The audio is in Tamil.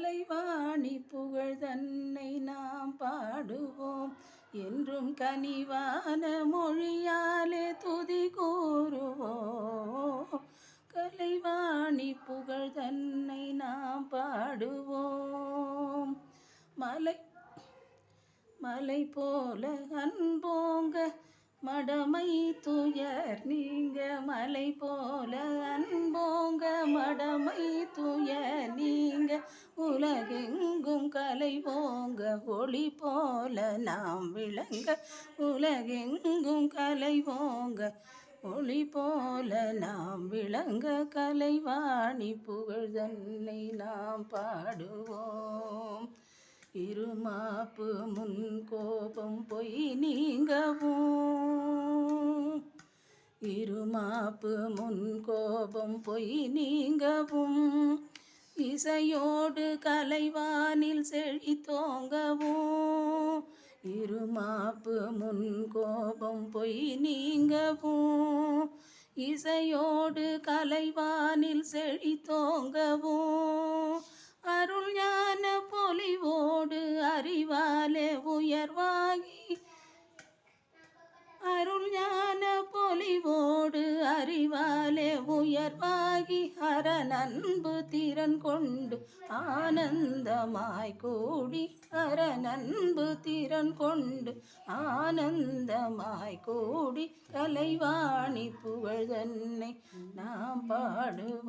கலைவாணி புகழ் தன்னை நாம் பாடுவோம். என்றும் கனிவான மொழியாலே துதி கூறுவோம். கலைவாணி புகழ் தன்னை நாம் பாடுவோம். மலை போல அன்போங்க மடமை துயர் நீங்க. மலை போல அன்போங்க மடமை துயர் நீங்க. உலகெங்கும் கலை போங்க ஒளி போல நாம் விளங்க. உலகெங்கும் கலை போங்க ஒளி போல நாம் விளங்க. கலைவாணி புகழ் தன்னை நாம் பாடுவோம். இருமாப்பு முன் கோபம் பொய் நீங்கவும். இருமாப்பு முன் கோபம் பொய் நீங்கவும். இசையோடு கலைவானில் செழித்தோங்கவும். இருமாப்பு முன் கோபம் பொய் நீங்கவும். இசையோடு கலைவானில் செழித்தோங்கவும். அருள் ஞான பொலிவோடு அறிவாலே உயர்வாகி. அருள் ஞான பொலிவோடு அறிவாலே உயர்வாகி. அரணன்பு திறன் கொண்டு ஆனந்தமாய் கூடி. அரணன்பு திறன் கொண்டு ஆனந்தமாய் கூடி. கலைவாணி புகழ் தன்னை நாம் பாடுவோம்.